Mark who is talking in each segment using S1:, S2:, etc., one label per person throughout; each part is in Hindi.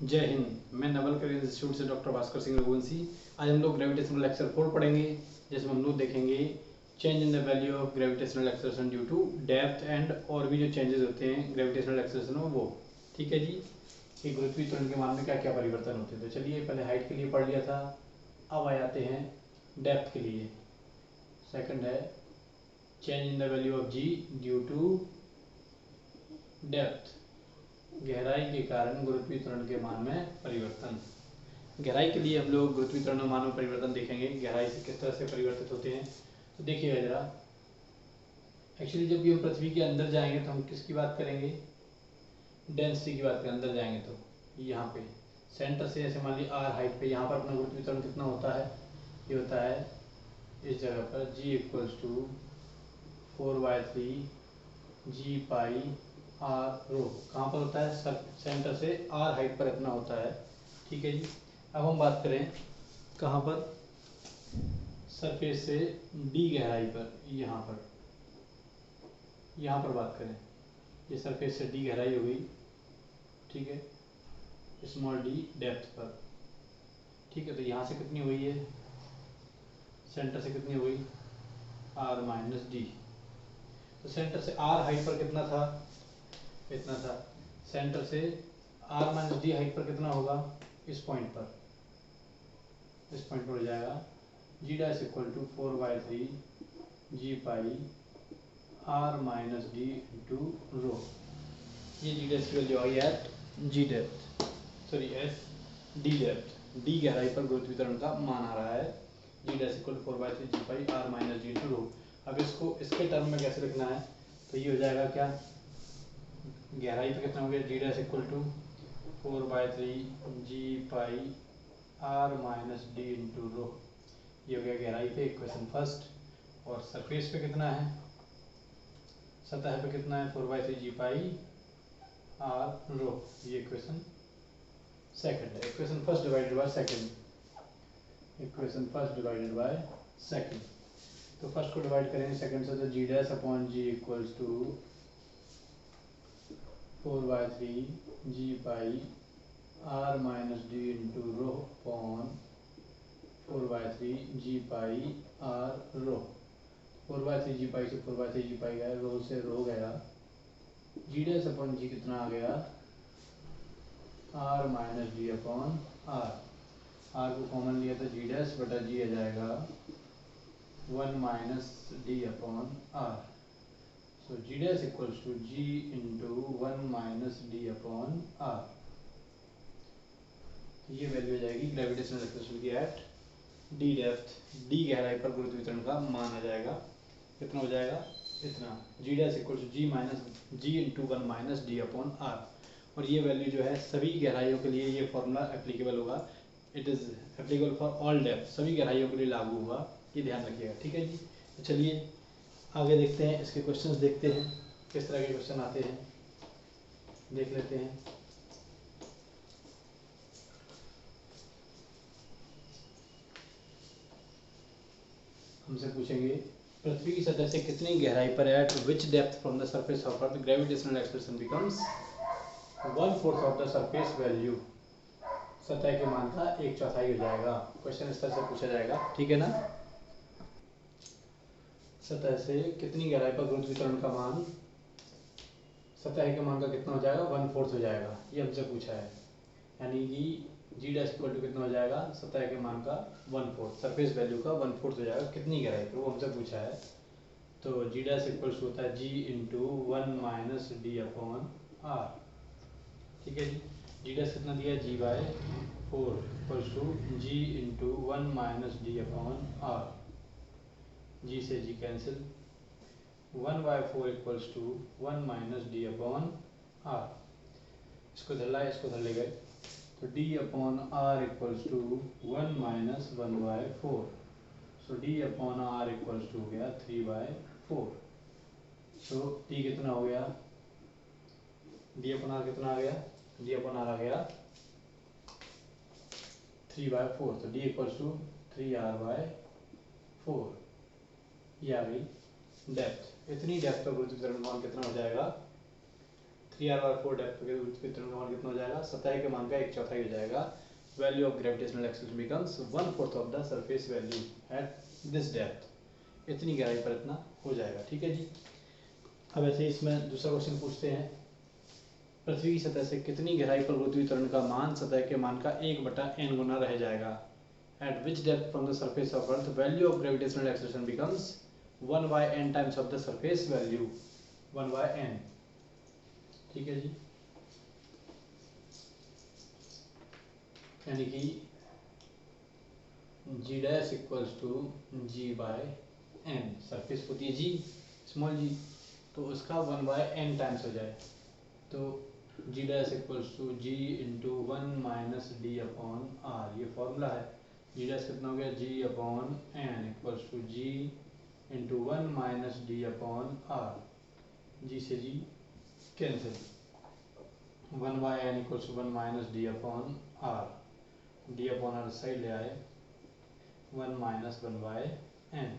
S1: जय हिंद। मैं नवल करियर इंस्टीट्यूट से डॉक्टर भास्कर सिंह रघुवंशी। आज हम लोग ग्रेविटेशनल लेक्चर 4 पढ़ेंगे, जिसमें हम लोग देखेंगे change in the value of gravitational acceleration due to depth and और भी जो चेंजेस होते हैं ग्रेविटेशनल एक्सेलरेशन में वो। ठीक है जी, कि गुरुत्वीय त्वरण के मान में क्या क्या परिवर्तन होते हैं। तो चलिए, पहले हाइट के लिए पढ़ लिया था, अब आ जाते हैं डेप्थ के लिए। सेकंड है change in the value of g due to depth, गहराई के कारण गुरुत्वीय त्वरण के मान में परिवर्तन। गहराई के लिए हम लोग गुरुत्वीय त्वरण मान में परिवर्तन देखेंगे, गहराई से किस तरह से परिवर्तित होते हैं। तो देखिएगा जरा, एक्चुअली जब भी हम पृथ्वी के अंदर जाएंगे तो हम किसकी बात करेंगे, डेंसिटी की बात करें। अंदर जाएंगे तो यहाँ पे सेंटर से ऐसे मान लीजिए आर हाइट पे, यहाँ पर अपना गुरुत्वीय त्वरण कितना होता है, ये होता है इस जगह पर g equals to 4/3 g pi r rho. कहाँ पर होता है, सेंटर से आर हाइट पर इतना होता है। ठीक है जी, अब हम बात करें कहाँ पर, सरफेस से डी गहराई पर, यहाँ पर बात करें, ये सरफेस से डी गहराई हो गई। ठीक है, स्मॉल डी डेप्थ पर। ठीक है, तो यहाँ से कितनी हुई है, सेंटर से कितनी हुई, आर माइनस डी। तो सेंटर से आर हाइट पर कितना था, इतना था। सेंटर से आर माइनस डी हाइट पर कितना होगा, इस पॉइंट पर, इस पॉइंट पर हो जाएगा g dash equal to 4/3 g pi r minus d into rho. ये जी डैश की वैल्यू आई at g depth, sorry s d depth, d गहराई पर गुरुत्वीय त्वरण का मान आ रहा है। G dash equal to 4/3 g pi r minus d into rho. अब इसको इसके टर्म में कैसे लिखना है, तो ये हो जाएगा क्या, गहराई पे कितना हो गया, g dash equal to 4/3 g pi r minus d into rho. ये हो गया गहराई पे इक्वेशन फर्स्ट। और सरफेस पे कितना है, सतह पे कितना है, 4/3 जी पाई आर रो। ये इक्वेशन सेकंड है। Equation first divided by second, equation first divided by second. तो फर्स्ट को डिवाइड करेंगे सेकंड से, तो g dash upon g equals to 4/3 g pi r minus d into rho upon 4/3 g pi r rho. 4/3 g pi से 4/3 जी पाई गया, रो से रो गया, जी डैश अपॉन जी कितना आ गया, r minus d upon r. R को कॉमन लिया तो जी डैश बटा जी आ जाएगा 1 minus d upon r. So g dash equals to g into 1 minus d upon r. ये वैल्यू आ जाएगी ग्रेविटेशनल एक्सेलरेशन की एट डी डेप्थ, डी गहराई पर गुरुत्वीय त्वरण का मान आ जाएगा। कितना हो जाएगा, इतना, g dash equal to g minus g into 1 minus d upon r. और ये वैल्यू जो है सभी गहराइयों के लिए ये फॉर्मूला एप्लीकेबल होगा। It is applicable for all depth, सभी गहराइयों के लिए लागू होगा, ये ध्यान रखिएगा। ठीक है जी, तो चलिए आगे देखते हैं, इसके क्वेश्चंस देखते हैं, किस तरह के क्वेश्चन आते हैं, देख लेते हैं। हमसे पूछेंगे पृथ्वी की सतह से कितनी गहराई पर eight which depth from the surface of earth gravitational acceleration becomes 1/4 of the surface value. सतह के मान का 1/4 हो जाएगा। क्वेश्चन इस तरह से पूछा जाएगा, ठीक है ना। सतह से कितनी गहराई पर गुरुत्वीय त्वरण का मान, सतह के मान का कितना हो जाएगा, 1/4 हो जाएगा, ये हमसे पूछा है। यानी कि जी डैश इक्वल टू कितना हो जाएगा, सतह के मान का 1/4, सरफेस वैल्यू का 1/4 हो जाएगा, कितनी गहराई पर, वो हमसे पूछा है। तो जी डैश इक्वल्स होता है g into 1 minus d upon r. ठीक है जी, जी डैश कितना दिया, g by 4 equals to g into 1 minus d upon r. G से g cancel, 1/4 equals to 1 minus d upon r. इसको धर लाए, इसको धर ले गए, तो d upon r equals to 1 minus 1/4। So d upon r equals to हो गया 3/4। सो डी कितना हो गया, डी अपॉन आर कितना आ गया, डी अपॉन आर आ गया 3/4। तो डी इक्वल्स टू 3r/4। ये आ गई डेप्थ। इतनी डेप्थ पर गुरुत्वीय त्वरण मान कितना हो जाएगा, 3r/4 डेप्थ के गुरुत्वीय त्वरण का मान कितना हो जाएगा, सतह के मान का 1/4 हो जाएगा। Value of gravitational acceleration becomes 1/4 of the surface value eight this depth. इतनी गहराई पर इतना हो जाएगा। ठीक है जी। अब ऐसे इसमें दूसरा क्वेश्चन पूछते हैं, पृथ्वी की सतह से कितनी गहराई पर गुरुत्वीय त्वरण का मान सतह के मान का 1/n गुना रह जाएगा। At which depth from the surface of earth value of gravitational acceleration becomes 1/n times of the surface value 1/n। ठीक है जी। यानी कि g dash equals to g/n, surface होती है g स्मॉल g, तो उसका 1/n टाइम्स हो जाए तो g dash equals to g into 1 minus d upon r। ये फॉर्मूला है। g डैश कितना हो गया, g upon n equals to g into 1 minus d upon r। g से g cancel, 1/n equals to 1 minus d upon r। D upon r side ले आए, 1 माइनस 1/n,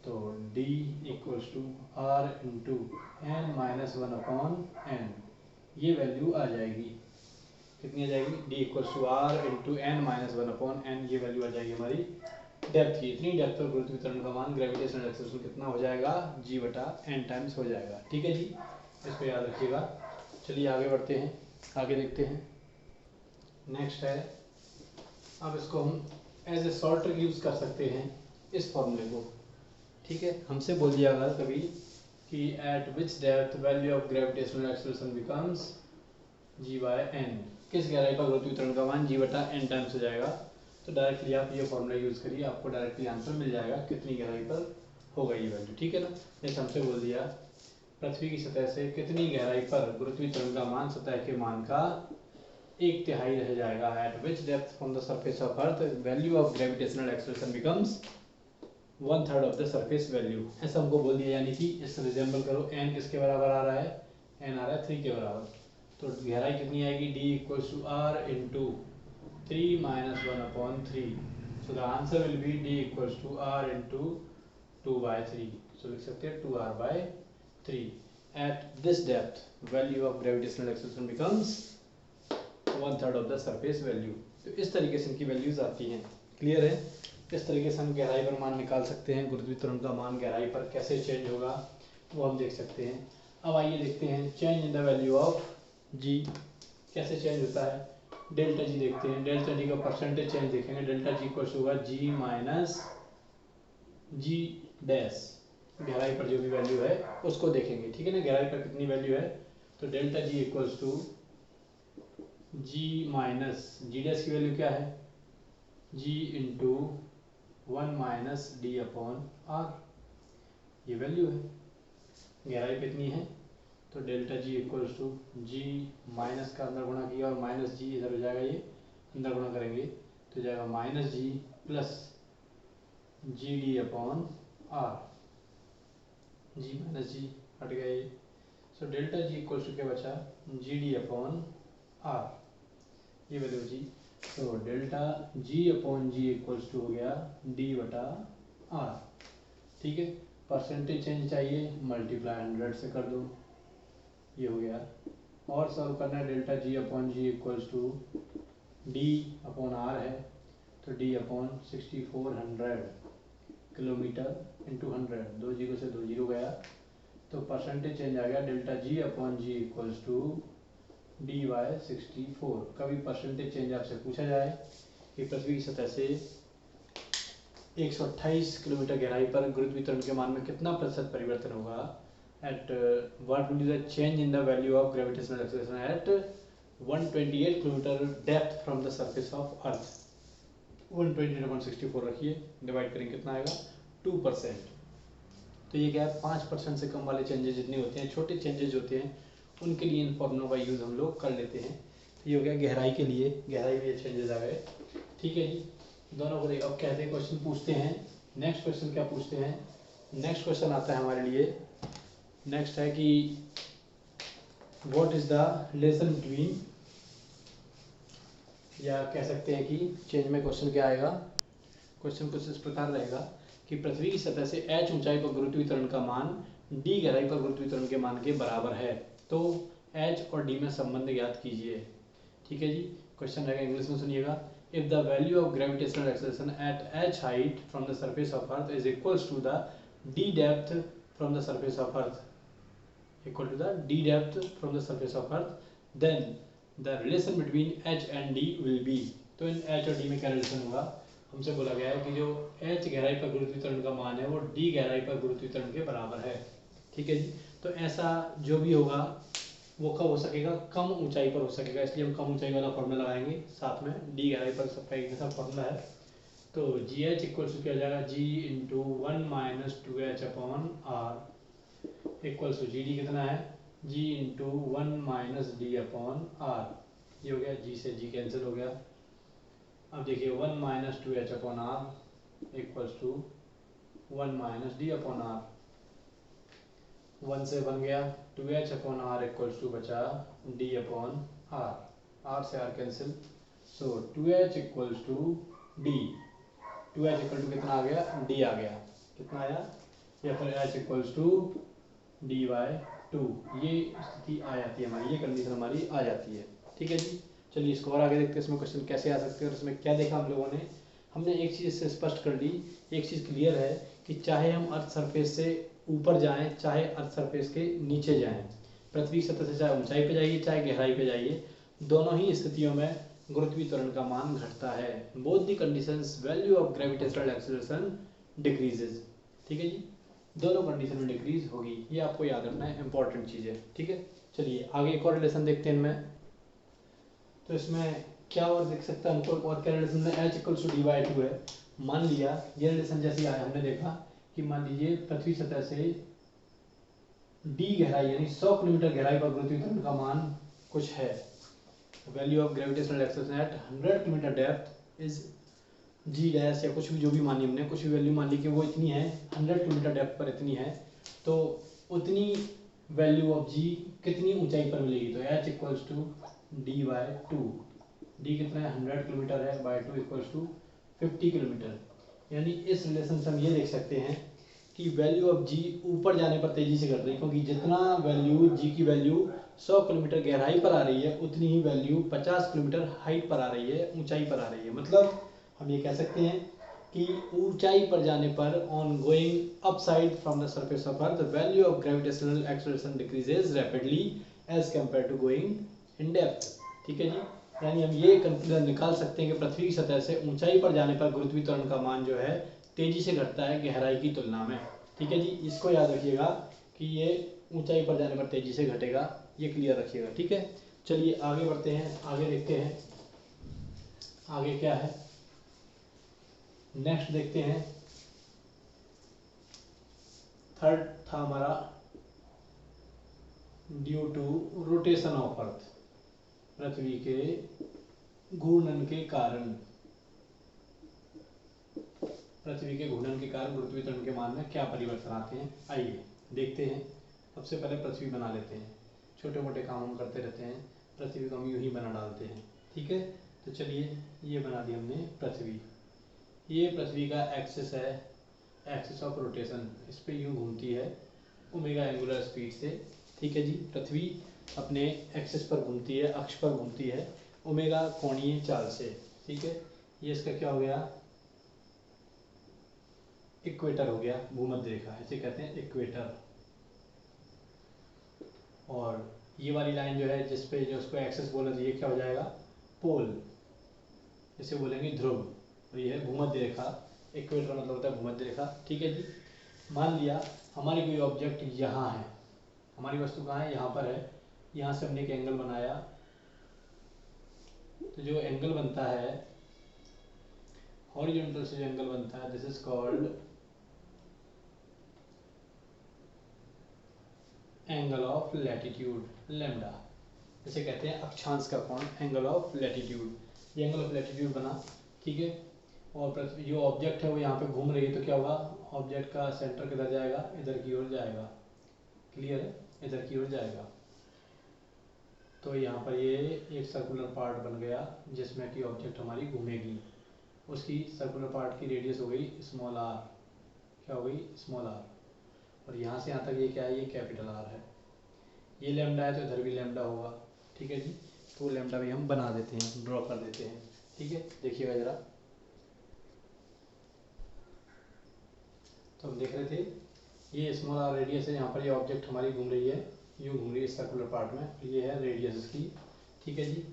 S1: तो d equals to r into n minus 1/n। ये वैल्यू आ जाएगी, कितनी आ जाएगी, d equals to r into n minus 1/n। ये वैल्यू आ जाएगी हमारी डेप्थ की। इतनी डेप्थ पर गुरुत्वीय त्वरण का मान ग्रेविटेशनल एक्सेलरेशन कितना हो जाएगा, g/n टाइम्स हो जाएगा। ठीक है जी, इसको याद रखिएगा। चलिए आगे बढ़ते हैं, आगे देखते हैं। नेक्स्ट है, अब इसको हम as a short trick use कर सकते हैं इस फॉर्मूले को। ठीक है, हमसे बोल दिया अगर कभी कि eight which depth value of gravitational acceleration becomes g/n, किस गहराई पर गुरुत्वीय त्वरण का मान g/n टाइम्स हो जाएगा, तो डायरेक्टली आप ये फॉर्मूला यूज करिए, आपको डायरेक्टली आंसर मिल जाएगा कितनी गहराई पर होगा ये वैल्यू। ठीक है ना। जैसे हमसे बोल दिया पृथ्वी की सतह से कितनी गहराई पर गुरुत्वीय त्वरण का मान सतह के मान का 1/3 रह जाएगा। At which depth from the surface of earth value of gravitational acceleration becomes 1/3 of the surface value. ऐसा हमको बोल दिया, यानी कि इससे रिजेंबल करो, n किसके बराबर आ रहा है, n आ रहा है 3 के बराबर, तो गहराई कितनी आएगी, d equals to r into 3 minus 1/3। So the answer will be d equals to r into 2/3। So लिख सकते हैं 2r/3। At this depth value of gravitational acceleration becomes 1/3 of the surface value. तो इस तरीके से इनकी वैल्यूज आती हैं। क्लियर है। इस तरीके से हम गहराई पर मान निकाल सकते हैं, गुरुत्वीय त्वरण का मान गहराई पर कैसे चेंज होगा वो हम देख सकते हैं। अब आइए देखते हैं change in the value of g कैसे चेंज होता है। डेल्टा जी देखते हैं, डेल्टा जी का परसेंटेज चेंज देखेंगे। डेल्टा जी इक्वल्स होगा जी माइनस जी डैश, गहराई पर जो भी वैल्यू है उसको देखेंगे। ठीक है ना, गहराई पर कितनी वैल्यू है, तो delta g equals to g minus g dash की वैल्यू क्या है, g into 1 minus d upon r, ये वैल्यू है। गहराई कितनी है, तो delta g equals to g minus का अंदर गुणा किया और माइनस जी इधर हो जाएगा, ये अंदर गुणा करेंगे तो जाएगा minus g plus g d upon r, g minus g हट गया ये। So delta g equals to क्या बचा, जी डी अपॉन आर, ये वैल्यू जी। तो delta g upon g equals to हो गया d/r। ठीक है, परसेंटेज चेंज चाहिए, मल्टीप्लाई 100 से कर दो, ये हो गया। और सॉल्व करना है, delta g upon g equals to d/r है, तो d/6400 किलोमीटर इंटू 100, 2 जीरो से 2 जीरो गया, तो परसेंटेज चेंज आ गया, delta g upon g equals to d/64। कभी परसेंटेज चेंज आपसे पूछा जाए कि पृथ्वी की सतह से 128 किलोमीटर गहराई पर गुरुत्वीय त्वरण के मान में कितना प्रतिशत परिवर्तन होगा, at what will be the change in the value of gravitational acceleration eight 128 kilometre depth from the surface of अर्थ। 128/64 रखिए, डिवाइड करेंगे कितना आएगा, 2%। तो ये क्या है, 5% से कम वाले चेंजेस जितने होते हैं, छोटे चेंजेस होते हैं, उनके लिए इन फॉर्मूलों का यूज़ हम लोग कर लेते हैं। तो ये हो गया गहराई के लिए, गहराई में ये चेंजेस आ गए। ठीक है जी, दोनों को अब कहते हैं क्वेश्चन पूछते हैं। नेक्स्ट क्वेश्चन क्या पूछते हैं, नेक्स्ट क्वेश्चन आता है हमारे लिए, नेक्स्ट है कि what is the relation between, या कह सकते हैं कि चेंज में क्वेश्चन क्या आएगा, क्वेश्चन कुछ इस प्रकार रहेगा कि पृथ्वी की सतह से h ऊंचाई पर गुरुत्वीय त्वरण का मान डी गहराई पर गुरुत्वीय त्वरण के मान के बराबर है। तो एच और डी में संबंध ज्ञात कीजिए। ठीक है जी, क्वेश्चन रहेगा इंग्लिश में, सुनिएगा। If the value of gravitational acceleration at h height from the surface of earth is equals to the d depth from the surface of earth equal to the d depth from the surface of earth, then the relation between h and d will be। तो इन h और d में क्या रिलेशन होगा, हमसे बोला गया है कि जो h गहराई पर गुरुत्वीय त्वरण का मान है वो d गहराई पर गुरुत्वीय त्वरण के बराबर है। ठीक है जी, तो ऐसा जो भी होगा वो कब हो सकेगा, कम ऊंचाई पर हो सकेगा, इसलिए हम कम ऊंचाई वाला फॉर्मूला लगाएंगे साथ में। d गहराई पर सबका एक जैसा फॉर्मूला है, तो जी एच इक्वल टू क्या हो जाएगा, g into 1 minus 2h upon r equals to g d कितना है, g into 1 minus d upon r. ये हो गया, g से g कैंसिल हो गया। अब देखिए 1 minus 2h upon r equals to 1 minus d upon r. 1 से 1 गया, 2h upon r equals to बचा d अपॉन आर, r से r cancel. So 2h equals to d, 2h equal to कितना आ गया, d आ गया, कितना आया, या फिर h equals to d by 2। ये स्थिति आ जाती है हमारी, ये कंडीशन हमारी आ जाती है। ठीक है जी, चलिए इसको और आगे देखते हैं, इसमें क्वेश्चन कैसे आ सकते हैं और इसमें क्या देखा हम लोगों ने। हमने एक चीज़ से स्पष्ट कर ली, एक चीज़ क्लियर है कि चाहे हम अर्थ सरफेस से ऊपर जाएं चाहे अर्थ सरफेस के नीचे जाएं, पृथ्वी सतह से चाहे ऊंचाई पे जाइए चाहे गहराई पे जाइए, दोनों ही स्थितियों में गुरुत्वीय त्वरण का मान घटता है। Both the conditions value of gravitational acceleration decreases. ठीक है जी, दोनों कंडीशन में डिक्रीज होगी, ये आपको याद रखना है, इंपॉर्टेंट चीज़ है। ठीक है, चलिए आगे एक और रिलेशन देखते हैं इनमें। तो इसमें क्या और देख सकता है हमको, और क्या रिलेशन में, h equals to d by 2 है। मान लिया ये रिलेशन जैसे आया, हमने देखा कि मान लीजिए पृथ्वी सतह से डी गहराई यानी 100 किलोमीटर गहराई पर गुरुत्वीय त्वरण का मान कुछ है। Value of gravitational acceleration at 100 kilometre depth is g dash, या कुछ भी जो भी मानी हमने, कुछ भी वैल्यू मान ली कि वो इतनी है, 100 किलोमीटर डेप्थ पर इतनी है, तो उतनी वैल्यू ऑफ जी कितनी ऊंचाई पर मिलेगी, तो h equals to d by 2। D कितना है, 100 किलोमीटर है, बाई 2 इक्वल्स टू 50 किलोमीटर। यानी इस रिलेशन से हम ये देख सकते हैं कि वैल्यू ऑफ जी ऊपर जाने पर तेजी से घट रही है, क्योंकि जितना वैल्यू जी की वैल्यू 100 किलोमीटर गहराई पर आ रही है उतनी ही वैल्यू 50 किलोमीटर हाइट पर आ रही है, ऊंचाई पर आ रही है। मतलब हम ये कह सकते हैं कि ऊंचाई पर जाने पर on going upside from the surface of earth the value of gravitational acceleration decreases rapidly as compare to going in depth. ठीक है जी, यानी हम ये कंक्लूजन निकाल सकते हैं कि पृथ्वी की सतह से ऊंचाई पर जाने पर गुरुत्वीय त्वरण का मान जो है तेजी से घटता है गहराई की तुलना में। ठीक है जी, इसको याद रखिएगा कि ये ऊंचाई पर जाने पर तेजी से घटेगा, ये क्लियर रखिएगा। ठीक है, चलिए आगे बढ़ते हैं, आगे देखते हैं आगे क्या है। नेक्स्ट देखते हैं, थर्ड था हमारा due to rotation of earth, पृथ्वी के घूर्णन के कारण, पृथ्वी के घूर्णन के कारण गुरुत्वीय त्वरण के मान में क्या परिवर्तन आते हैं, आइए देखते हैं। सबसे पहले पृथ्वी बना लेते हैं, छोटे मोटे काम हम करते रहते हैं, पृथ्वी को हम यूं ही बना डालते हैं। ठीक है, तो चलिए ये बना दी हमने पृथ्वी, ये पृथ्वी का एक्सिस है, एक्सिस ऑफ रोटेशन, इस पे यूं घूमती है ओमेगा एंगुलर स्पीड से। ठीक है जी, पृथ्वी अपने एक्सिस पर घूमती है, अक्ष पर घूमती है ओमेगा कोणीय चाल से। ठीक है, ये इसका क्या हो गया, इक्वेटर हो गया, भूमध्य रेखा, इसे कहते हैं इक्वेटर। और ये वाली लाइन जो है जिस पे जो उसको एक्सिस बोला, ये क्या हो जाएगा, पोल, इसे बोलेंगे ध्रुव। और ये है भूमध्य रेखा, इक्वेटर मतलब होता है भूमध्य रेखा। ठीक है जी, मान लिया हमारी कोई ऑब्जेक्ट यहाँ है, हमारी वस्तु कहाँ है, यहाँ पर है, यहाँ से हमने एक एंगल बनाया, तो जो एंगल बनता है हॉरिजॉन्टल से जो एंगल बनता है this is called angle of latitude, lambda, इसे कहते हैं अक्षांश का कोण, एंगल ऑफ लैटिट्यूड। ये एंगल ऑफ लैटिट्यूड बना। ठीक है, और पृथ्वी जो ऑब्जेक्ट है वो यहाँ पे घूम रही है, तो क्या होगा, ऑब्जेक्ट का सेंटर किधर जाएगा, इधर की ओर जाएगा, क्लियर है, इधर की ओर जाएगा। तो यहाँ पर ये एक सर्कुलर पार्ट बन गया जिसमें कि ऑब्जेक्ट हमारी घूमेगी, उसकी सर्कुलर पार्ट की रेडियस हो गई स्मॉल आर, क्या हो गई, स्मॉल आर। और यहाँ से यहाँ तक ये क्या है, ये कैपिटल आर है। ये लैम्डा है तो इधर भी लैम्डा होगा, ठीक है जी। तो लैम्डा भी हम बना देते हैं, ड्रॉ कर देते हैं, ठीक है। देखिएगा ज़रा, तो हम देख रहे थे ये स्मॉल आर रेडियस है, यहाँ पर ये ऑब्जेक्ट हमारी घूम रही है, यूँ घूम रही है सर्कुलर पार्ट में, ये है रेडियस इसकी, ठीक है जी।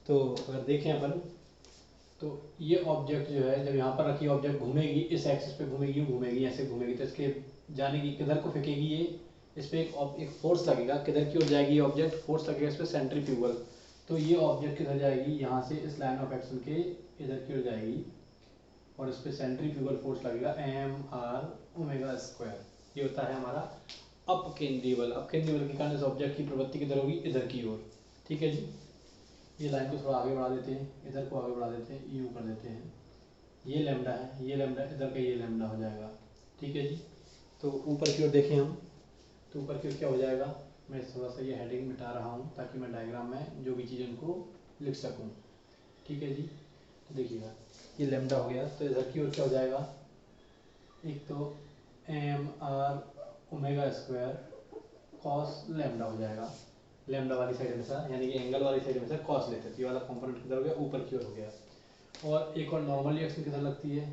S1: तो अगर देखें अपन तो ये ऑब्जेक्ट जो है जब यहाँ पर रखी ऑब्जेक्ट घूमेगी, इस एक्सिस पे घूमेगी, यूँ घूमेगी, ऐसे घूमेगी, तो इसके जाने की किधर को फेंकेगी ये, इस पर एक फोर्स लगेगा, किधर की ओर जाएगी ये ऑब्जेक्ट, फोर्स लगेगा इस पर सेंट्रीफ्यूगल। तो ये ऑब्जेक्ट किधर जाएगी, यहाँ से इस लाइन ऑफ एक्शन के इधर की ओर जाएगी और इस पर सेंट्रीफ्यूगल फोर्स लगेगा mr²। ये होता है हमारा अपकेंद्रीय बल। अपकेंद्रीय बल के कारण इस ऑब्जेक्ट की प्रवृत्ति किधर होगी, इधर की ओर, ठीक है जी। ये लाइन को थोड़ा आगे बढ़ा देते हैं, इधर को आगे बढ़ा देते हैं, यूँ कर देते हैं, ये लैम्डा है, ये लैम्डा, इधर का ये लैम्डा हो जाएगा, ठीक है जी। तो ऊपर की ओर देखें हम, तो ऊपर की ओर क्या हो जाएगा, मैं थोड़ा सा ये हेडिंग मिटा रहा हूँ ताकि मैं डायग्राम में जो भी चीज़ उनको लिख सकूँ, ठीक है जी। तो देखिएगा ये लैम्डा हो गया, तो इधर की ओर क्या हो जाएगा, एक तो mr², कॉस लैम्डा हो जाएगा। लैम्डा वाली साइड हमेशा, यानी कि एंगल वाली साइड हमेशा कॉस लेते हैं, ये वाला कंपोनेंट किधर हो गया, ऊपर की ओर हो गया। और एक और नॉर्मल रिएक्शन किधर लगती है,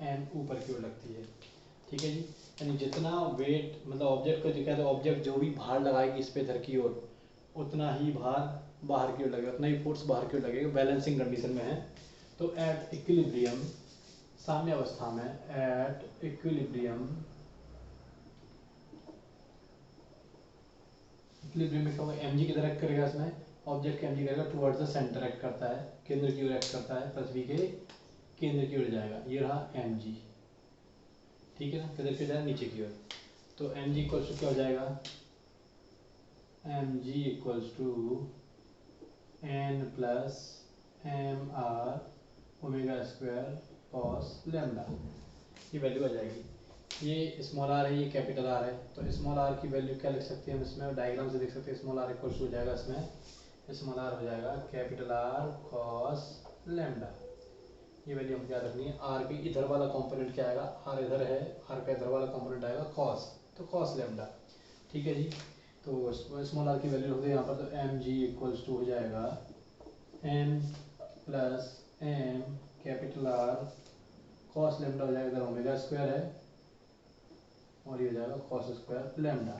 S1: एम ऊपर की ओर लगती है, ठीक है जी। यानी जितना वेट मतलब ऑब्जेक्ट को दिखा, तो ऑब्जेक्ट जो भी भार लगाएगी इस पे इधर की ओर, उतना ही भार बाहर की ओर लगेगा, उतना ही फोर्स बाहर की ओर लगेगा, बैलेंसिंग कंडीशन में है। तो एट इक्विलिब्रियम, साम्य अवस्था में, एट इक्विलिब्रियम, इक्विलिब्रियम में क्या होगा, एम जी किधर एक्ट करेगा, इसमें ऑब्जेक्ट एम जी करेगा टुवर्ड्स द सेंटर एक्ट करता है, केंद्र की ओर एक्ट करता है, पृथ्वी के केंद्र की ओर जाएगा, ये रहा एम जी, ठीक है ना, किधर की जाएगा, नीचे की ओर। तो एम जी इक्वल्स टू क्या हो जाएगा, m g equals to n plus m r² cos lambda, ये वैल्यू आ जाएगी। ये स्मॉल आर है, ये कैपिटल आर है, तो स्मॉल आर की वैल्यू क्या लिख सकते हैं हम इसमें, डायग्राम से देख सकते हैं, स्मॉल आर इक्वल्स हो जाएगा, इसमें स्मॉल आर हो जाएगा कैपिटल आर कॉस लैम्डा। ये वैल्यू हमको याद रखनी है। आर के इधर वाला कंपोनेंट क्या आएगा, आर इधर है, आर का इधर वाला कंपोनेंट आएगा कॉस, तो कॉस लैम्डा, ठीक है जी। तो स्मॉल आर की वैल्यू होगी यहाँ पर, तो एम जी इक्वल्स टू हो जाएगा n plus m capital r cos lambda हो जाएगा, इधर ω² है और ये हो जाएगा cos² लैम्डा।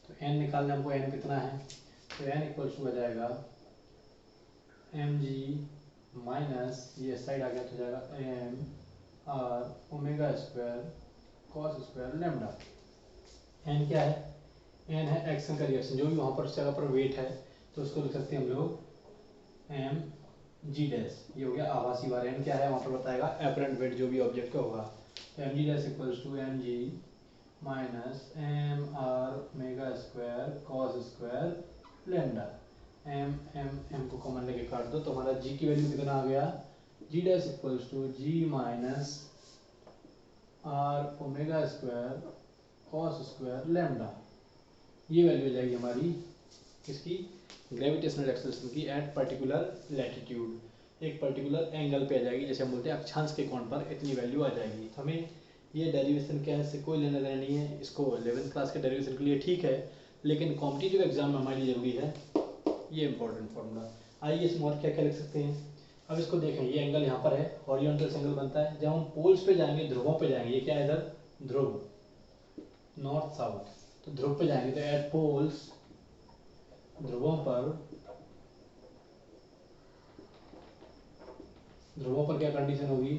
S1: तो n निकालना हमको, n कितना है, तो n इक्वल्स टू हो जाएगा एम जी माइनस ये साइड आ गया तो जाएगा M r ω² cos² lambda. n क्या है, n है एक्शन का रिएक्शन, जो भी वहाँ पर उस जगह पर वेट है, तो उसको लिख सकते हैं हम लोग एम जी डैश, ये हो गया आभासी बार। n क्या है वहाँ पर बताएगा, एपरेंट वेट जो भी ऑब्जेक्ट का होगा। तो m g dash equals to m g minus m r ω² lambda. M को कॉमन लेके काट दो, तो हमारा जी की वैल्यू कितना आ गया, g dash equals to g minus r ω² lambda. ये वैल्यू आ जाएगी हमारी किसकी, ग्रेविटेशनल एक्सेलरेशन की एट पर्टिकुलर लैटिट्यूड, एक पर्टिकुलर एंगल पे आ जाएगी, जैसे हम बोलते हैं अक्षांश के कोण पर इतनी वैल्यू आ जाएगी। तो हमें ये डेरिवेशन क्या है, इससे कोई लेना देना नहीं है, इसको 11th क्लास के डेरिवेशन के लिए ठीक है, लेकिन कॉम्पिटिटिव एग्जाम में हमारे लिए जरूरी है ये इंपॉर्टेंट फॉर्मूला। आइए इसमें और क्या क्या लिख सकते हैं। अब इसको देखें, ये एंगल यहाँ पर है, हॉरिजॉन्टल एंगल बनता है, जब हम पोल्स पे जाएंगे, ध्रुवों पे जाएंगे, ये क्या है इधर ध्रुव, नॉर्थ साउथ, तो ध्रुव पे जाएंगे, तो एट पोल्स, ध्रुवों पर क्या कंडीशन होगी,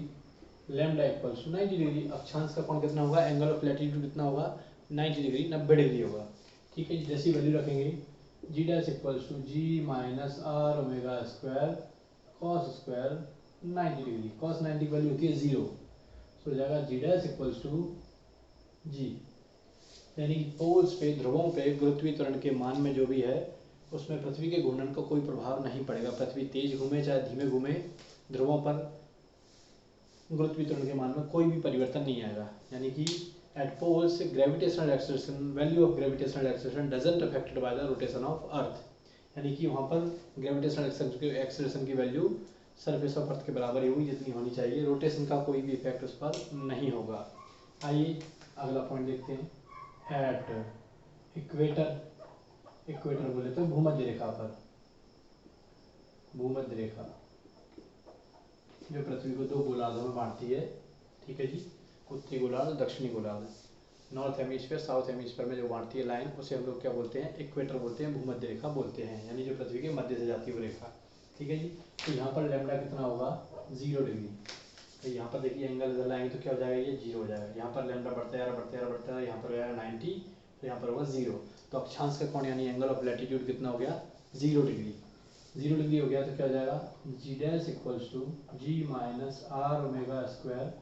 S1: लैम्डा इक्वल्स टू 90 डिग्री। अक्षांश का कोण कितना होगा, एंगल ऑफ लैटिट्यूड कितना होगा, 90 डिग्री, 90 डिग्री होगा, ठीक है। जैसी वैल्यू रखेंगे, g dash equals to g minus r ω² cos² 90 degree, cos 90 की वैल्यू होती है 0, तो हो जाएगा जी डैश इक्वल्स टू जी, यानी पोल्स पे, ध्रुवों पे गुरुत्वीय त्वरण के मान में जो भी है, उसमें पृथ्वी के घूर्णन का कोई प्रभाव नहीं पड़ेगा। पृथ्वी तेज घूमे चाहे धीमे घूमे, ध्रुवों पर गुरुत्वीय त्वरण के मान में कोई भी परिवर्तन नहीं आएगा। यानी कि at poles gravitational acceleration, value of gravitational acceleration doesn't affected by the rotation of earth, यानी कि वहाँ पर ग्रेविटेशनल एक्सेलरेशन की वैल्यू सरफेस ऑफ अर्थ के बराबर ही होगी जितनी होनी चाहिए, रोटेशन का कोई भी इफेक्ट उस पर नहीं होगा। आइए अगला पॉइंट देखते हैं। एट इक्वेटर, इक्वेटर बोले तो भूमध्य रेखा पर, भूमध्य रेखा जो पृथ्वी को दो गोलार्धों में बांटती है, ठीक है जी, उत्तरी गोलार्ध दक्षिणी गोलार्ध, नॉर्थ हेमिस्फीयर साउथ हेमिस्फीयर में जो बांटती है लाइन, उसे हम लोग क्या बोलते हैं, इक्वेटर बोलते हैं, भूमध्य रेखा बोलते हैं, यानी जो पृथ्वी के मध्य से जाती है वो रेखा, ठीक है जी। तो यहाँ पर लैम्डा कितना होगा, 0 डिग्री। तो यहाँ पर देखिए एंगल इधर लाएंगे तो क्या हो जाएगा, ये 0 हो जाएगा। यहाँ पर लैम्डा बढ़ता है बढ़ता है बढ़ता है, यहाँ पर हो जाएगा 90, तो यहाँ पर होगा 0। तो अक्षांश का कोण यानी एंगल ऑफ लैटिट्यूड कितना हो गया, 0 डिग्री। 0 डिग्री हो गया तो क्या हो जाएगा, g dash equals to g minus r omega square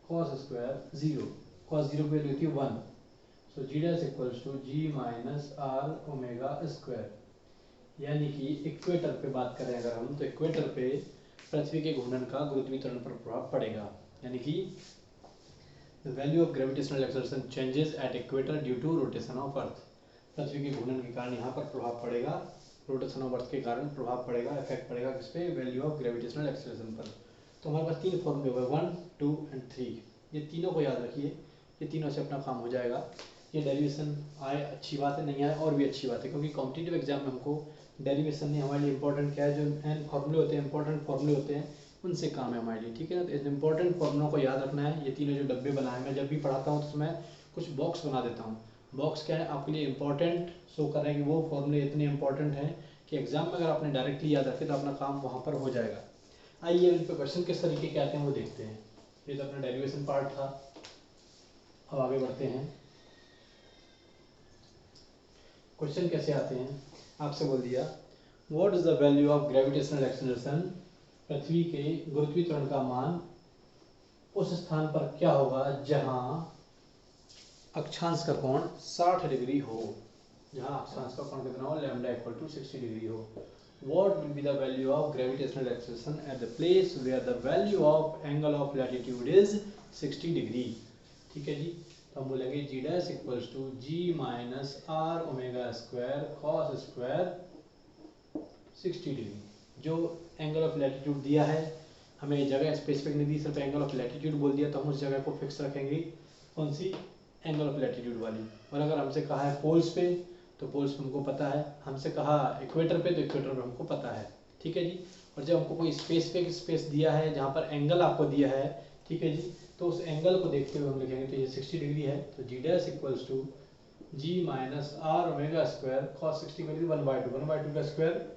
S1: cos square 0, cos 0 की वैल्यू होती है 1, so g dash equals to g minus r omega square. यानी कि इक्वेटर पे बात करें अगर हम, तो इक्वेटर पे पृथ्वी के घूर्णन का गुरुत्वीय त्वरण पर प्रभाव पड़ेगा, यानी कि the value of gravitational acceleration changes at equator due to rotation of earth. पृथ्वी के घूर्णन के कारण यहाँ पर प्रभाव पड़ेगा, रोटेशन ऑफ अर्थ के कारण प्रभाव पड़ेगा, इफेक्ट पड़ेगा किस पे, वैल्यू ऑफ ग्रेविटेशनल एक्सलरेशन पर। तो हमारे पास 3 फॉर्मूले हुए 1, 2 एंड 3, ये तीनों को याद रखिए, ये तीनों से अपना काम हो जाएगा। ये डेरिवेशन आए अच्छी बात है, नहीं आए और भी अच्छी बात है, क्योंकि कॉम्पिटिटिव एग्जाम में हमको डेरिवेशन नहीं, हमारे लिए इंपॉर्टेंट क्या है, जो एन फॉर्मूले होते हैं, इंपॉर्टेंट फॉर्मूले होते हैं, उनसे काम है हमारे लिए, ठीक है ना। तो इस इंपॉर्टेंट फॉर्मूलों को याद रखना है। ये तीनों जो डब्बे बनाए, मैं जब भी पढ़ाता हूँ तो उसमें कुछ बॉक्स बना देता हूँ। बॉक्स क्या है, आपके लिए इंपॉर्टेंट शो कर रहे हैं कि वो फॉर्मूले इतने इंपॉर्टेंट हैं कि एग्जाम में अगर आपने डायरेक्टली याद रखे तो अपना काम वहाँ पर हो जाएगा। आइए इन पर क्वेश्चन किस तरीके के आते हैं वो देखते हैं। ये तो अपना डेरिवेशन पार्ट था, अब आगे बढ़ते हैं। क्वेश्चन कैसे आते हैं, आपसे बोल दिया what is the value of gravitational acceleration, पृथ्वी के गुरुत्वीय त्वरण का मान उस स्थान पर क्या होगा जहां अक्षांश का कोण 60 डिग्री हो, जहां अक्षांश का कोण कितना हो, लैम्डा इक्वल टू 60 डिग्री हो। What will be the value of gravitational acceleration at the place where the value of angle of latitude is 60 degree, ठीक है जी। तो हम बोलेंगे g dash equals to g minus r omega square cos square 60 degree. जो एंगल ऑफ लैटिट्यूड दिया है, हमें जगह स्पेसिफिक नहीं दी, सिर्फ एंगल ऑफ लैटिट्यूड बोल दिया, तो हम उस जगह को फिक्स रखेंगे, कौन सी, एंगल ऑफ लैटिट्यूड वाली। और अगर हमसे कहा है पोल्स पे, तो पोल्स पे हमको पता है, हमसे कहा इक्वेटर पे, तो इक्वेटर पे हमको पता है, ठीक है जी। और जब हमको कोई स्पेसिफिक स्पेस दिया है जहाँ पर एंगल आपको दिया है, ठीक है जी, तो उस एंगल को देखते हुए हम लिखेंगे, तो ये 60 डिग्री है, तो g dash equals to g minus r omega square cos 60 का 1/2, 1/2 का square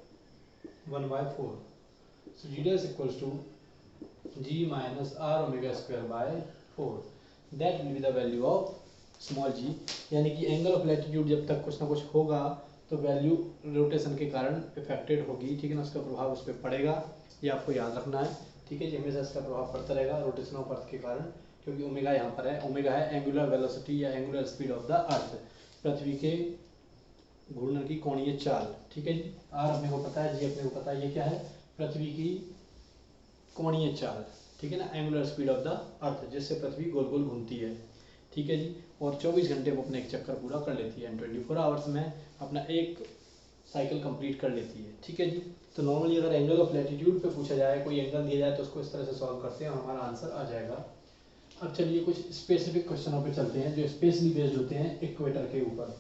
S1: 1/4, so g dash equals to g minus r omega square by 4, that will be the value of small g। यानी कि एंगल ऑफ लैटिट्यूड जब तक कुछ ना कुछ होगा तो वैल्यू रोटेशन के कारण इफेक्टेड होगी, ठीक है ना, उसका प्रभाव उस पर पड़ेगा, ये आपको याद रखना है, ठीक है जी। हमेशा इसका प्रभाव पड़ता रहेगा रोटेशन ऑफ अर्थ के कारण, क्योंकि ओमेगा यहाँ पर है, ओमेगा है एंगुलर वेलोसिटी या angular speed of the earth, पृथ्वी के घूर्णन की कोणीय चाल, ठीक है जी। आर अपने को पता है, जी अपने को पता है, ये क्या है, पृथ्वी की कोणीय चाल, ठीक है ना, एंगुलर स्पीड ऑफ द अर्थ, जिससे पृथ्वी गोल गोल घूमती है, ठीक है जी। और 24 घंटे में अपने एक चक्कर पूरा कर लेती है, एंड 24 आवर्स में अपना एक साइकिल कंप्लीट कर लेती है, ठीक है जी। तो नॉर्मली अगर एंगल ऑफ लैटिट्यूड पे पूछा जाए, कोई एंगल दिया जाए, तो उसको इस तरह से सॉल्व करते हैं और हमारा आंसर आ जाएगा। अब चलिए कुछ स्पेसिफिक क्वेश्चनों पे चलते हैं जो स्पेशली बेस्ड होते हैं इक्वेटर के ऊपर,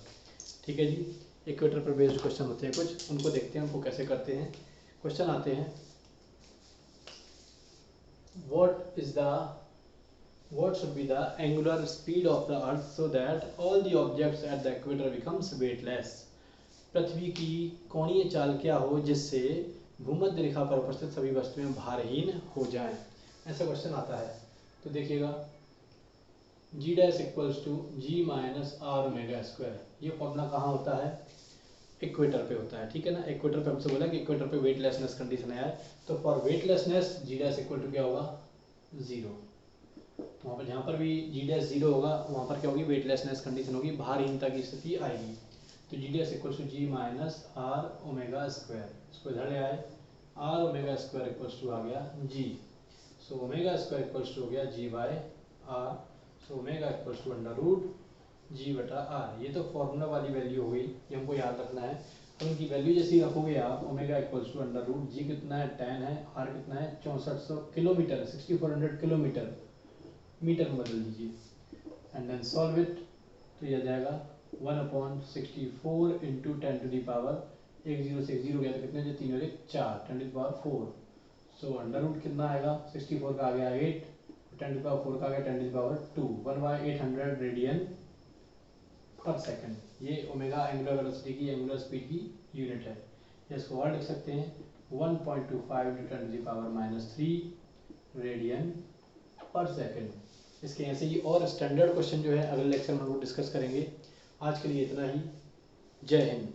S1: ठीक है जी। इक्वेटर पर बेस्ड क्वेश्चन होते हैं कुछ, उनको देखते हैं उनको कैसे करते हैं। क्वेश्चन आते हैं what should be the angular speed of the earth so that all the objects at the equator becomes weightless। पृथ्वी की कोणीय चाल क्या हो जिससे भूमध्य रेखा पर उपस्थित सभी वस्तुएं भारहीन हो जाएं, ऐसा क्वेश्चन आता है। तो देखिएगा g dash equals to g minus r omega square, ये फॉर्मूला कहाँ होता है, इक्वेटर पे होता है, ठीक है ना। इक्वेटर पे हमसे बोला कि इक्वेटर पे वेटलेसनेस कंडीशन है, तो for weightlessness g dash equal to क्या होगा, 0। वहाँ पर जहाँ पर भी जी डैश 0 होगा वहाँ पर क्या होगी, वेटलेसनेस कंडीशन होगी, भारहीनता की स्थिति आएगी। तो g dash equal to g minus r omega square, इसको इधर ले आए, are omega square equals to आ गया जी, so omega square equals to हो गया जी bye are, so omega equals to under root जी बटा आर। ये तो फॉर्मूला वाली वैल्यू हो गई, ये हमको याद रखना है। अब इनकी वैल्यू जैसी रखोगे आप, omega equals to under root g कितना है 10 है, आर कितना है 6400 किलोमीटर, 6400 किलोमीटर, मीटर में बदल दीजिए एंड देन सॉल्व इट। तो यह जाएगा 1/64 इंटू 10⁻, एक जीरो से एक जीरो गया तो कितने जो 3 और 1 4, 10⁻4। सो अंडर रूट कितना आएगा, 64 का आ गया 8, 10⁻4 का आ गया 10⁻2, 1/800 रेडियन पर सेकंड। ये ओमेगा एंगुलर वेलोसिटी की, एंगुलर स्पीड की यूनिट है। इसको और लिख सकते हैं 1.25 × 10⁻³ रेडियन पर सेकंड। इसके ऐसे ही और स्टैंडर्ड क्वेश्चन जो है अगले लेक्चर में हम लोग डिस्कस करेंगे। आज के लिए इतना ही। जय हिंद।